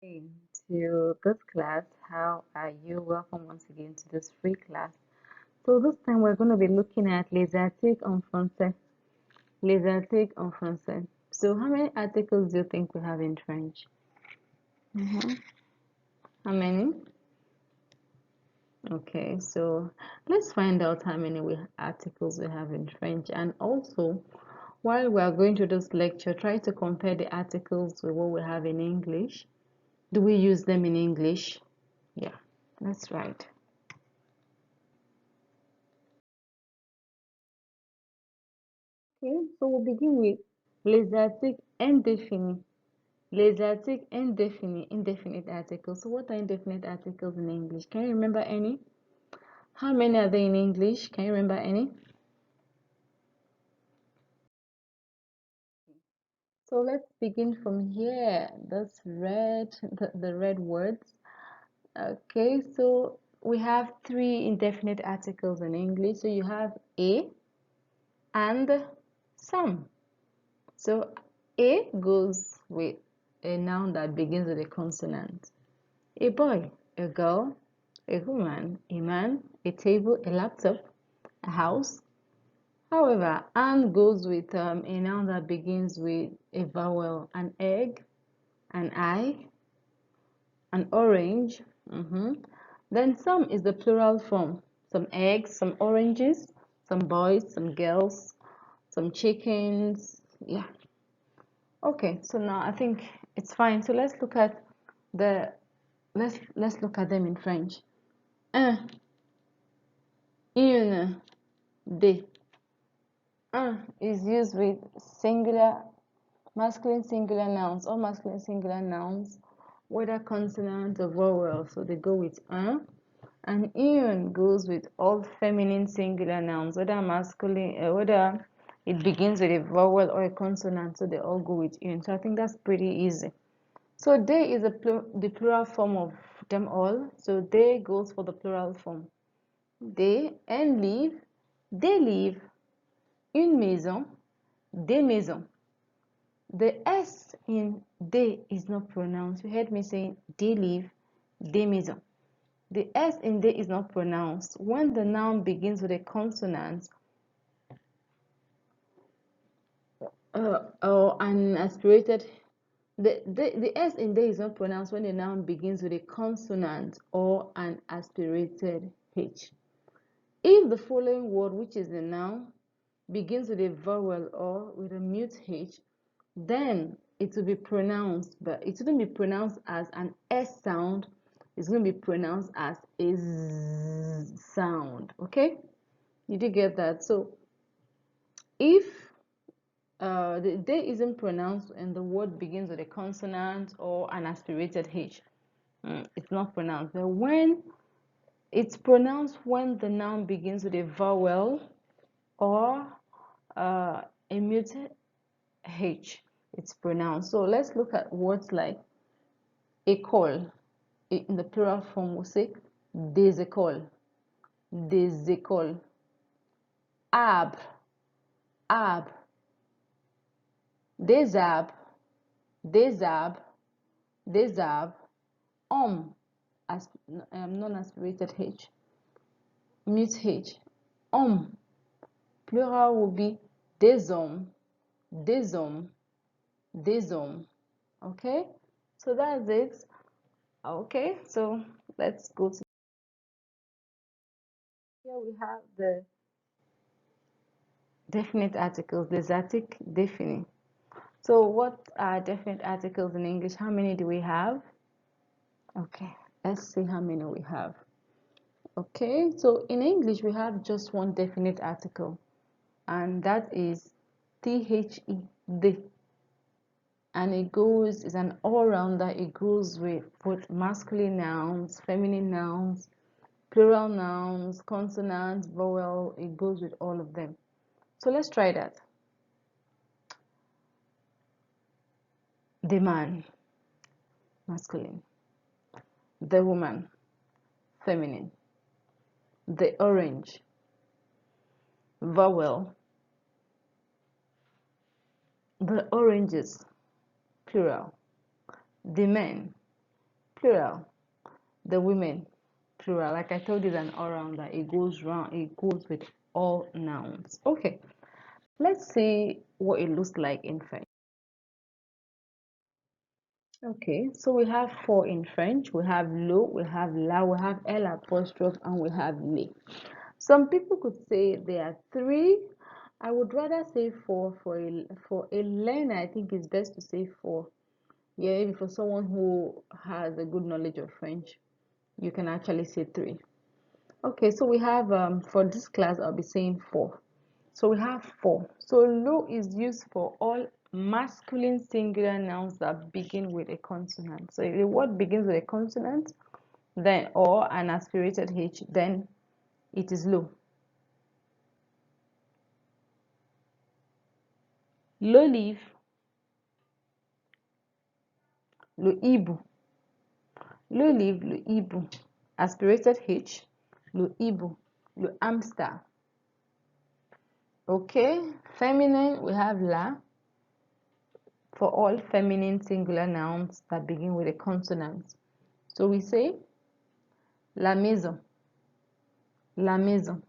Hey, to this class. How are you? Welcome once again to this free class. So this time we're going to be looking at les articles en français. Les articles en français. So how many articles do you think we have in French? How many? Okay, so let's find out how many articles we have in French. And also, while we are going through this lecture, try to compare the articles with what we have in English. Do we use them in English? Yeah, that's right. Okay, so we'll begin with les articles indéfinis. Les articles indéfinis, indefinite articles. So what are indefinite articles in English? Can you remember any? How many are there in English? Can you remember any? So let's begin from here. That's red, the red words. Okay, so we have three indefinite articles in English. So you have a and some. So a goes with a noun that begins with a consonant. A boy, a girl, a woman, a man, a table, a laptop, a house. However, and goes with a noun that begins with a vowel, an egg, an eye, an orange. Then some is the plural form. Some eggs, some oranges, some boys, some girls, some chickens. Yeah. Okay, so now I think it's fine. So the let's look at them in French. Un, une, des. Un is used with singular, masculine singular nouns or masculine singular nouns, whether consonant or vowel. So they go with un. And une goes with all feminine singular nouns, whether masculine, whether it begins with a vowel or a consonant. So they all go with une. So I think that's pretty easy. So they is the plural form of them all. So they goes for the plural form. They and live, they live, une maison, des maisons. The S in they is not pronounced. You heard me saying they live, des maisons. The S in they is not pronounced. When the noun begins with a consonant or an aspirated, the S in they is not pronounced when the noun begins with a consonant or an aspirated H. If the following word, which is the noun, begins with a vowel or with a mute H, then it will be pronounced, but it wouldn't be pronounced as an S sound. It's going to be pronounced as a Z sound. Okay? Did you get that? So if the day isn't pronounced and the word begins with a consonant or an aspirated H, it's not pronounced. But when it's pronounced when the noun begins with a vowel or a muted H, it's pronounced. So let's look at words like école. In the plural form, we'll say des écoles, des écoles. Arbre, arbre. Des arbres, des arbres, des arbres. Homme, as, non-aspirated H, mute H. Homme, plural will be des hommes, des hommes, des hommes. Okay, so that's it. Okay, so let's go to here. We have the definite articles, les articles définis. So what are definite articles in English? How many do we have? Okay, let's see how many we have. Okay, so in English we have just one definite article, and that is the, and it goes is an all-rounder. It goes with both masculine nouns, feminine nouns, plural nouns, consonants, vowel. It goes with all of them. So let's try that. The man, masculine. The woman, feminine. The orange, vowel. The oranges, plural. The men, plural. The women, plural. Like I told you, an all-rounder. It goes round. It goes with all nouns. Okay, let's see what it looks like in French. Okay, so we have four in French. We have lo, we have la, we have l apostrophe, and we have le. Some people could say there are three. I would rather say four for a learner. I think it's best to say four. Yeah, maybe for someone who has a good knowledge of French, you can actually say three. Okay, so we have for this class I'll be saying four. So we have four. So lo is used for all masculine singular nouns that begin with a consonant. So if the word begins with a consonant, then or an aspirated H, then it is lo. L'olive, le hibou, l'olive, le hibou, aspirated H, le hibou, le hamster. Okay, feminine, we have la for all feminine singular nouns that begin with a consonant. So we say la maison, la maison.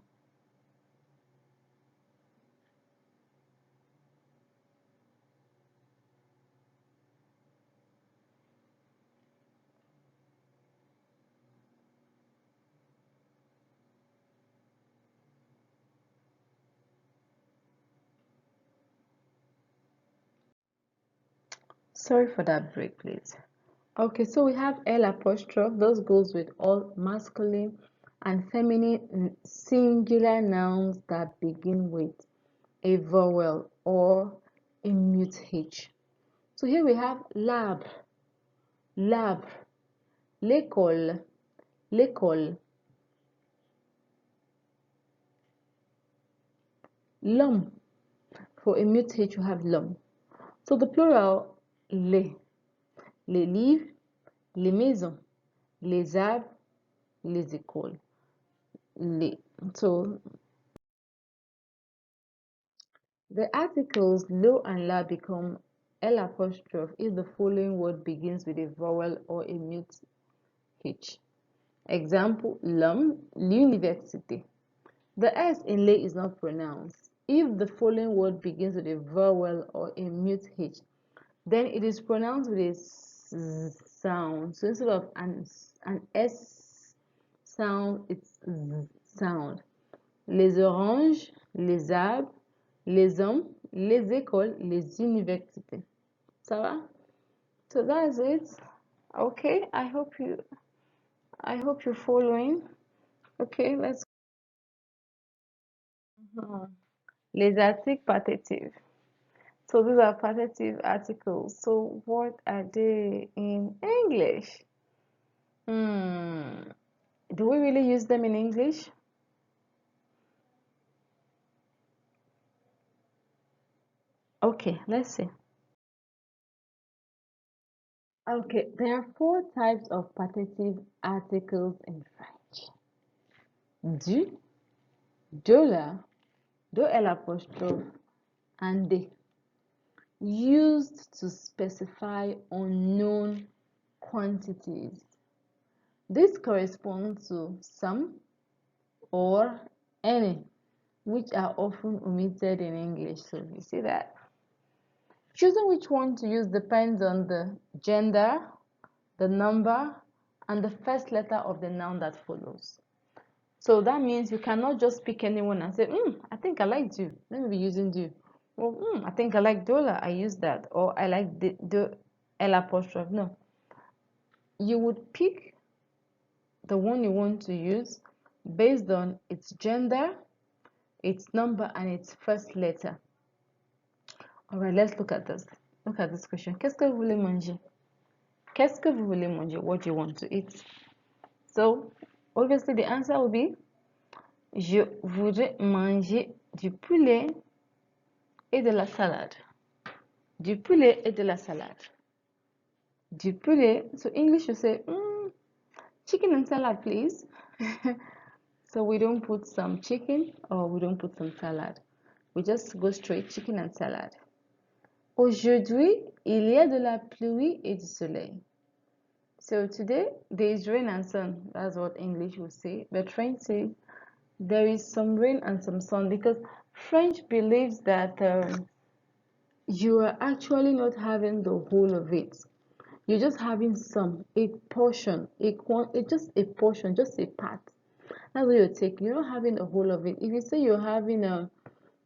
Sorry for that break, please. Okay, so we have L apostrophe. Those goes with all masculine and feminine singular nouns that begin with a vowel or a mute H. So here we have lab, lab, l'école, l'école, l'homme. For a mute H, you have l'homme. So the plural, les livres, les maisons, les arbres, les écoles. Les. So the articles lo and la become L apostrophe if the following word begins with a vowel or a mute H. Example, l'homme, l'université. The S in le is not pronounced. If the following word begins with a vowel or a mute H, then it is pronounced with a S sound. So instead of an S sound, it's Z sound. Les oranges, les arbres, les hommes, les écoles, les universités. Ça va? So that's it. Okay, I hope you're following. Okay, let's les articles pathétiques. So these are pathétive articles. So what are they in English? Do we really use them in English? Okay, let's see. Okay, there are four types of pathétive articles in French. Du, de la, de L apostrophe, and de, used to specify unknown quantities. This corresponds to some or any, which are often omitted in English. So you see that. Choosing which one to use depends on the gender, the number, and the first letter of the noun that follows. So that means you cannot just pick anyone and say, I think I like do. Let me be using do. Well, I think I like dollar. I use that. Or I like the L apostrophe. No. You would pick the one you want to use based on its gender, its number, and its first letter. All right, let's look at this. Look at this question. Qu'est-ce que vous voulez manger? Qu'est-ce que vous voulez manger? What do you want to eat? So, obviously the answer will be je voudrais manger du poulet et de la salade. Du poulet et de la salade. Du poulet. So English you say, chicken and salad, please. So we don't put some chicken or we don't put some salad. We just go straight chicken and salad. Aujourd'hui, il y a de la pluie et du soleil. So today there is rain and sun. That's what English will say. But French say there is some rain and some sun, because French believes that you are actually not having the whole of it. You're just having some, a portion, just a portion, just a part. That's what you're taking. You're not having the whole of it. If you say you're having a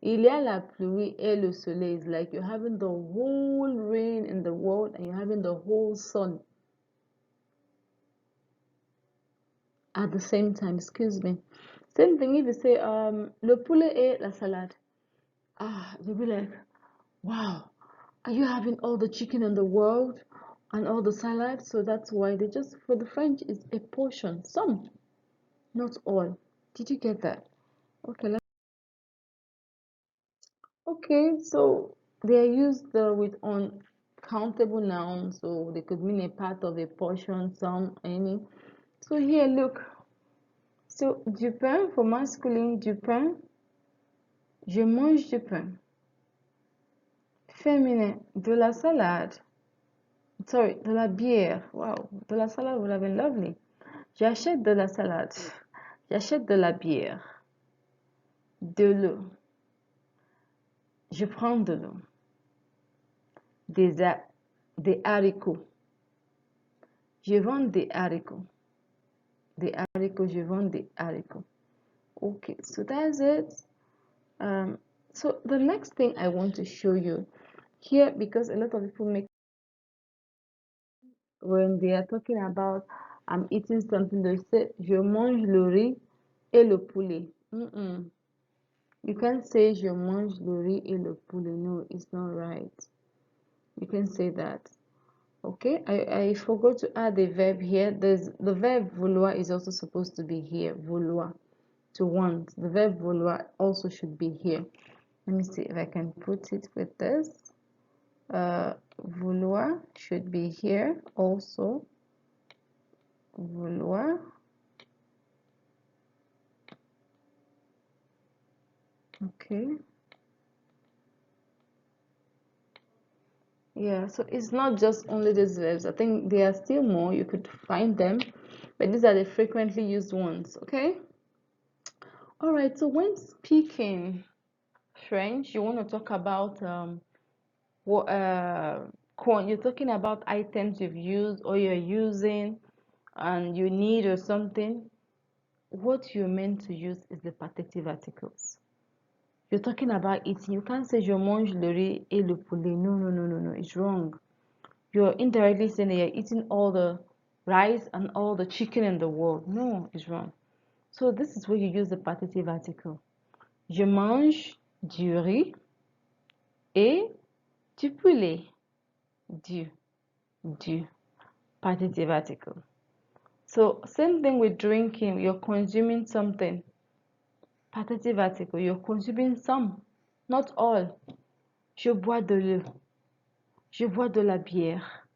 il y a la pluie et le soleil, it's like you're having the whole rain in the world and you're having the whole sun at the same time. Excuse me. Same thing if you say le poulet et la salade. You'll be like, wow, are you having all the chicken in the world and all the salad? So that's why they just, for the French, is a portion, some, not all. Did you get that? Okay, okay, so they are used with uncountable nouns, so they could mean a part of a portion, some, any. So here, look. So du pain for masculine, du pain. Je mange du pain. Féminin, de la salade. Sorry, de la bière. Wow, de la salade would have been lovely. J'achète de la salade. J'achète de la bière. De l'eau. Je prends de l'eau. Des haricots. Je vends des haricots. Des haricots, je vends des haricots. Okay, so that's it. So the next thing I want to show you here, because a lot of people make, when they are talking about I'm eating something, they say je mange le riz et le poulet. You can't say je mange le riz et le poulet. No, it's not right. You can say that. Okay, I forgot to add a verb here. There's the verb vouloir is also supposed to be here. Vouloir, to want. The verb vouloir also should be here. Let me see if I can put it with this. Vouloir should be here also. Vouloir. Okay. Yeah, so it's not just only these verbs. I think there are still more. You could find them, but these are the frequently used ones. Okay. All right. So when speaking French, you want to talk about what you're talking about items you've used or you're using and you need or something. What you're meant to use is the partitive articles. You're talking about eating. You can't say je mange le riz et le poulet. No, no, no, no, no. It's wrong. You're indirectly saying that you're eating all the rice and all the chicken in the world. No, it's wrong. So this is where you use the partitive article. Je mange du riz et du poulet. Du. Partitive article. So same thing with drinking. You're consuming something. Partitive article. You're consuming some, not all. Je bois de l'eau. Je bois de la bière.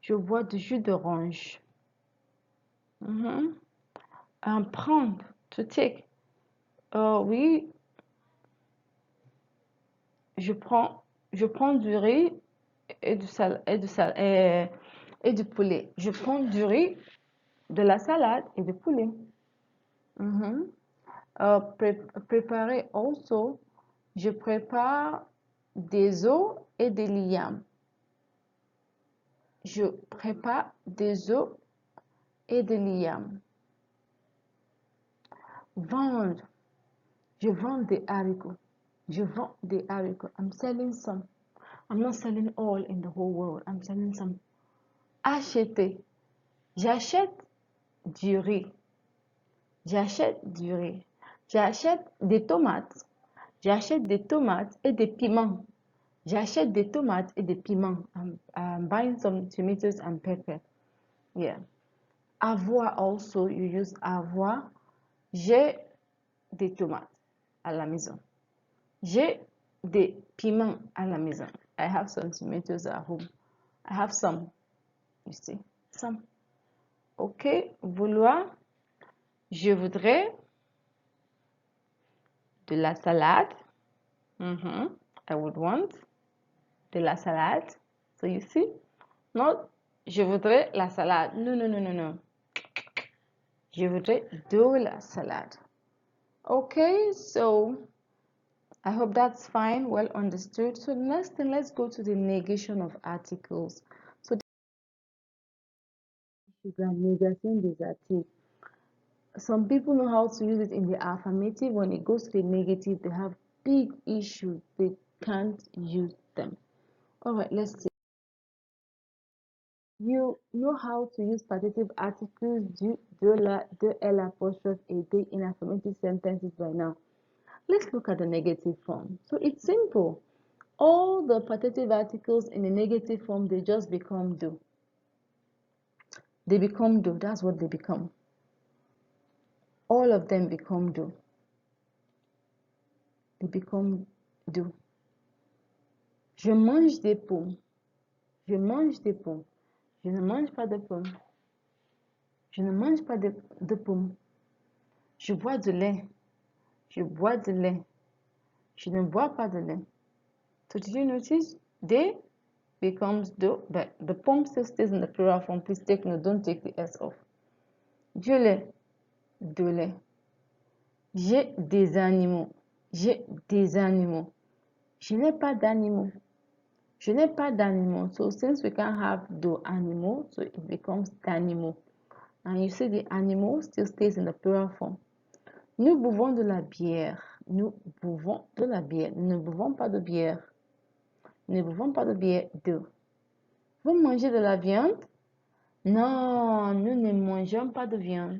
Je bois du jus d'orange. Prendre, to take. Oui, je prends du riz et et du poulet. Je prends du riz, de la salade et du poulet. Préparer also, je prépare des œufs et des liams. Je prépare des œufs et des liams. Vendre, je vends des haricots. Je vends des haricots. I'm selling some. I'm not selling all in the whole world. I'm selling some. Acheter, j'achète du riz. J'achète du riz. J'achète des tomates. J'achète des tomates et des piments. J'achète des tomates et des piments. I'm buying some tomatoes and pepper. Yeah. Avoir also, you use avoir. J'ai des tomates à la maison. J'ai des piments à la maison. I have some tomatoes at home. I have some. You see, some. Ok, vouloir. Je voudrais de la salade. I would want de la salade. So you see, not Je voudrais la salade. Non, non, non, non, non. Je voudrais de la salade. Okay, so I hope that's fine, well understood. So the next thing, let's go to the negation of articles. So negation des articles. Some people know how to use it in the affirmative. When it goes to the negative, they have big issues. They can't use them. All right, let's see. You know how to use partitive articles du, de la, de, L apostrophe, et de in affirmative sentences by now. Let's look at the negative form. So it's simple. All the partitive articles in the negative form, they just become do. They become do. That's what they become. All of them become do. They become do. Je mange des pommes. Je mange des pommes. Je ne mange pas de pommes. Je ne mange pas de pommes. Je bois du lait. Je bois du lait. Je ne bois pas de lait. So did you notice? They becomes do, but the poem still stays in the plural form. Please take note, don't take the S off. Du lait. De lait. J'ai des animaux. J'ai des animaux. Je n'ai pas d'animaux. Je n'ai pas d'animaux. So since we can't have do animal, so it becomes d'animaux. And you see the animal still stays in the plural form. Nous buvons de la bière. Nous buvons de la bière. Nous ne buvons pas de bière. Nous ne buvons pas de bière. De. Vous mangez de la viande? Non, nous ne mangeons pas de viande.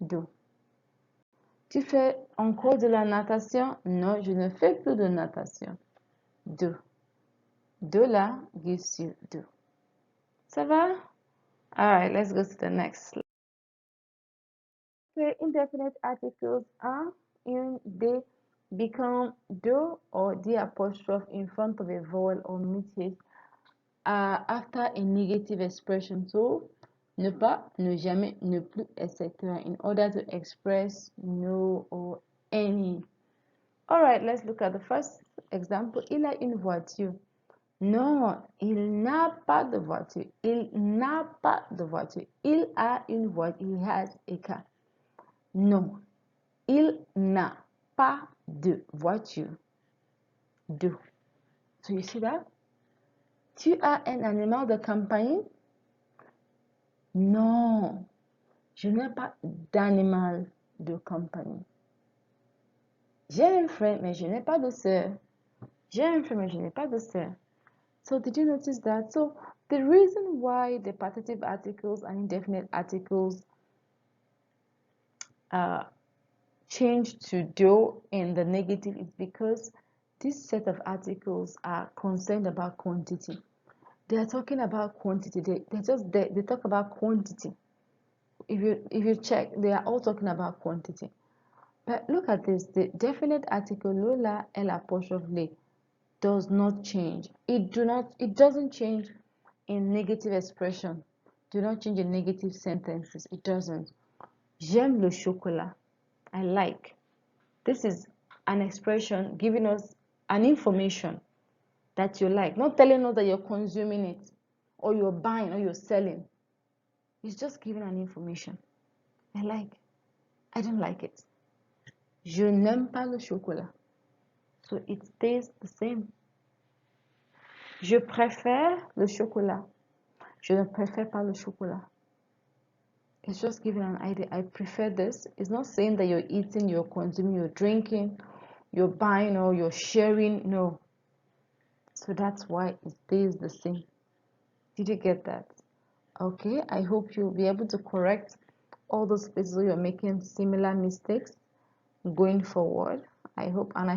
De. Tu fais encore de la natation? Non, je ne fais plus de natation. De. De la gives you de. Ça va? Alright, let's go to the next slide. Okay, indefinite articles are in they become do or the apostrophe in front of a vowel or meet after a negative expression. So, ne pas, ne jamais, ne plus, etc. in order to express no or any. Alright, let's look at the first example. Il a une voiture. Non, il n'a pas de voiture. Il n'a pas de voiture. Il a une voiture. He has a car. Non, il n'a pas de voiture. De. So you see that? Tu as un animal de compagnie? Non, je n'ai pas d'animal de compagnie. J'ai un frère, mais je n'ai pas de sœur. J'ai un frère, mais je n'ai pas de sœur. So did you notice that? So the reason why the partitive articles and indefinite articles change to do in the negative is because this set of articles are concerned about quantity. They are talking about quantity. They talk about quantity. If you check, they are all talking about quantity. But look at this. The definite article Lola L apostrophe does not change. It doesn't change in negative expression. Do not change in negative sentences. It doesn't. J'aime le chocolat. I like. This is an expression giving us an information that you like, not telling us that you're consuming it or you're buying or you're selling. It's just giving an information. I like. I don't like it. Je n'aime pas le chocolat. So it stays the same. Je préfère le chocolat. Je ne préfère pas le chocolat. It's just giving an idea. I prefer this. It's not saying that you're eating, you're consuming, you're drinking, you're buying, or you're sharing. No. So that's why it stays the same. Did you get that? Okay, I hope you'll be able to correct all those places where you're making similar mistakes going forward. I hope, and I